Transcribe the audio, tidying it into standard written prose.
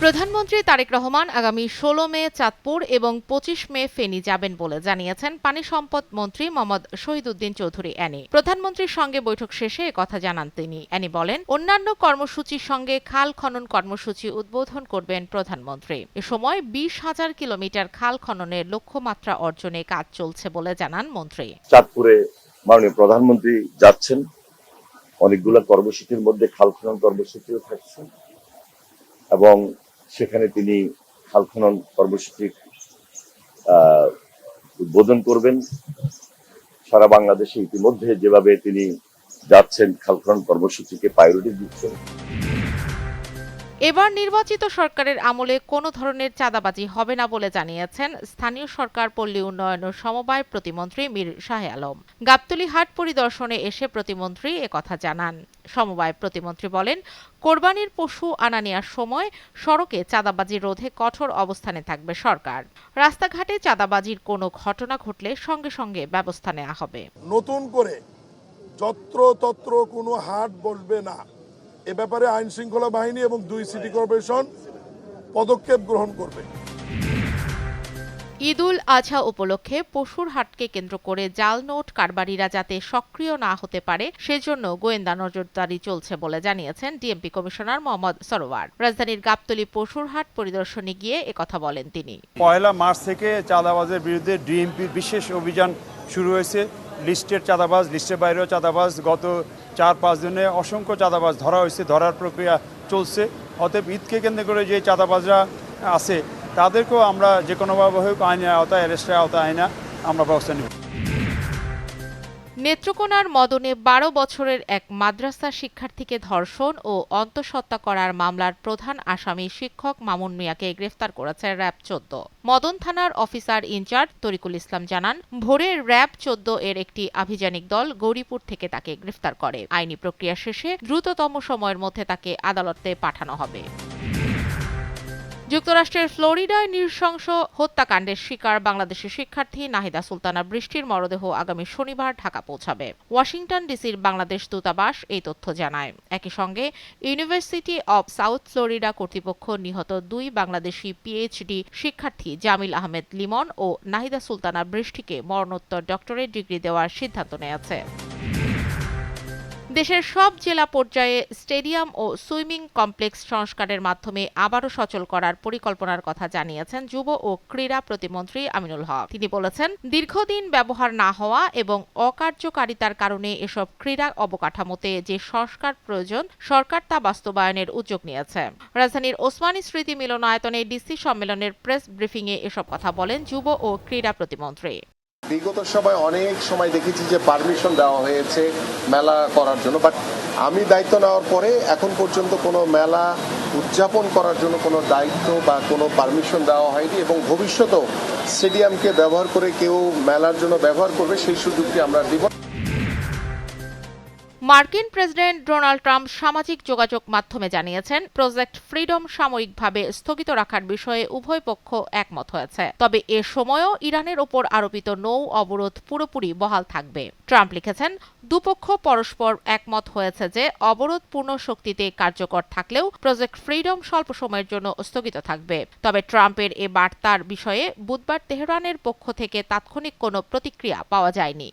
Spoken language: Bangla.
প্রধানমন্ত্রী তারেক রহমান আগামী ১৬ মে চাঁদপুর এবং ২৫ মে ফেনী যাবেন বলে জানিয়েছেন পানি সম্পদ মন্ত্রী মোহাম্মদ শহীদউদ্দীন চৌধুরী অ্যানি। প্রধানমন্ত্রীর সঙ্গে বৈঠক শেষে একথা জানান তিনি। অ্যানি বলেন, অন্যান্য কর্মসূচির সঙ্গে খাল খনন কর্মসূচি উদ্বোধন করবেন প্রধানমন্ত্রী। এ সময় ২০,০০০ কিলোমিটার খাল খননের লক্ষ্যমাত্রা অর্জনে কাজ চলছে বলে জানান মন্ত্রী। চাঁদপুরে মাননীয় প্রধানমন্ত্রী যাচ্ছেন, অনেকগুলো কর্মসূচির মধ্যে খাল খনন কর্মসূচিও থাকছে এবং সেখানে তিনি খাল খনন কর্মসূচির উদ্বোধন করবেন। সারা বাংলাদেশে ইতিমধ্যে যেভাবে তিনি যাচ্ছেন, খাল খনন কর্মসূচিকে প্রায়োরিটি দিচ্ছেন। এবার নির্বাচিত সরকারের আমলে কোনো ধরনের চাঁদাবাজি হবে না বলে জানিয়েছেন স্থানীয় সরকার পল্লী উন্নয়ন ও সমবায় প্রতিমন্ত্রী মীর শাহে আলম। গাবতলী হাট পরিদর্শনে এসে প্রতিমন্ত্রী একথা জানান। সমবায় প্রতিমন্ত্রী বলেন, কোরবানির পশু আনা নেওয়ার সময় সড়কে চাঁদাবাজি রোধে কঠোর অবস্থানে থাকবে সরকার। রাস্তাঘাটে চাঁদাবাজির কোনো ঘটনা ঘটলে সঙ্গে সঙ্গে ব্যবস্থা নেওয়া হবে। নতুন করে যত্রতত্র কোনো হাট বসবে না, এ ব্যাপারে আইন শৃঙ্খলা বাহিনী এবং ২ সিটি কর্পোরেশন পদক্ষেপ গ্রহণ করবে। ঈদুল আজহা উপলক্ষে পশুর হাটকে কেন্দ্র করে জাল নোট কারবারিরা যাতে সক্রিয় না হতে পারে সেজন্য গোয়েন্দা নজরদারি চলছে বলে জানিয়েছেন ডিএমপি কমিশনার মোহাম্মদ সরোয়ার। রাজধানীর গাবতলী পশুর হাট পরিদর্শনে গিয়ে একথা বলেন তিনি। ১ মার্চ থেকে চাঁদাবাজের বিরুদ্ধে ডিএমপির বিশেষ অভিযান শুরু হয়েছে। লিস্টের চাঁদাবাজ, লিস্টের বাইরেও চাঁদাবাজ, গত ৪-৫ দিনে অসংখ্য চাঁদাবাজ ধরা হয়েছে, ধরার প্রক্রিয়া চলছে। অতএব ঈদকে কেন্দ্র করে যে চাঁদাবাজরা আছে তাদেরকেও আমরা যে কোনোভাবে হোক আইনের আওতায়, অ্যারেস্টের আওতায় আইনা আমরা ব্যবস্থা নেব। নেত্রকোনার মদনে ১২ বছরের এক মাদ্রাসা শিক্ষার্থীকে ধর্ষণ ও অন্তঃসত্ত্বা করার মামলার প্রধান আসামি শিক্ষক মামুন মিয়াকে গ্রেফতার করেছে র্যাব ১৪। মদন থানার অফিসার ইনচার্জ তরিকুল ইসলাম জানান, ভোরে র্যাব ১৪ এর একটি আভিযানিক দল গৌরীপুর থেকে তাকে গ্রেফতার করে। আইনি প্রক্রিয়া শেষে দ্রুততম সময়ের মধ্যে তাকে আদালতে পাঠানো হবে। যুক্তরাষ্ট্রের ফ্লোরিডায় নৃশংস হত্যাকাণ্ডের শিকার বাংলাদেশের শিক্ষার্থী নাহিদা সুলতানা বৃষ্টির মরদেহ আগামী শনিবার ঢাকা পৌঁছাবে। ওয়াশিংটন ডিসির বাংলাদেশ দূতাবাস এই তথ্য জানায়। একই সঙ্গে ইউনিভার্সিটি অব সাউথ ফ্লোরিডা কর্তৃপক্ষ নিহত ২ বাংলাদেশি পিএইচডি শিক্ষার্থী জামিল আহমেদ লিমন ও নাহিদা সুলতানা বৃষ্টিকে মরণোত্তর ডক্টরেট ডিগ্রি দেওয়ার সিদ্ধান্ত নিয়েছে। দেশের সব জেলা পর্যায়ে স্টেডিয়াম ও সুইমিং কমপ্লেক্স সংস্কারের মাধ্যমে আবারও সচল করার পরিকল্পনার কথা জানিয়েছেন যুব ও ক্রীড়া প্রতিমন্ত্রী আমিনুল হক। তিনি বলেছেন, দীর্ঘদিন ব্যবহার না হওয়া এবং অকার্যকারিতার কারণে এসব ক্রীড়া অবকাঠামোতে যে সংস্কার প্রয়োজন সরকার তা বাস্তবায়নের উদ্যোগ নিয়েছে। রাজধানীর ওসমানী স্মৃতি মিলনায়তনে ডিসি সম্মেলনের প্রেস ব্রিফিংয়ে এসব কথা বলেন যুব ও ক্রীড়া প্রতিমন্ত্রী। বিগত সময় অনেক সময় দেখেছি যে পারমিশন দেওয়া হয়েছে মেলা করার জন্য, বাট আমি দায়িত্ব নেওয়ার পরে এখন পর্যন্ত কোনো মেলা উদযাপন করার জন্য কোনো দায়িত্ব বা কোনো পারমিশন দেওয়া হয়নি এবং ভবিষ্যতেও স্টেডিয়ামকে ব্যবহার করে কেউ মেলার জন্য ব্যবহার করবে সেই সুযোগটি আমরা দিব। মার্কিন প্রেসিডেন্ট ডোনাল্ড ট্রাম্প সামাজিক যোগাযোগ মাধ্যমে জানিয়েছেন, প্রজেক্ট ফ্রিডম সাময়িকভাবে স্থগিত রাখার বিষয়ে উভয় পক্ষ একমত হয়েছে। তবে এ সময়ও ইরানের ওপর আরোপিত নৌ অবরোধ পুরোপুরি বহাল থাকবে। ট্রাম্প লিখেছেন, দুপক্ষ পরস্পর একমত হয়েছে যে অবরোধ পূর্ণ শক্তিতে কার্যকর থাকলেও প্রজেক্ট ফ্রিডম স্বল্প সময়ের জন্য স্থগিত থাকবে। তবে ট্রাম্পের এ বার্তার বিষয়ে বুধবার তেহরানের পক্ষ থেকে তাৎক্ষণিক কোনো প্রতিক্রিয়া পাওয়া যায়নি।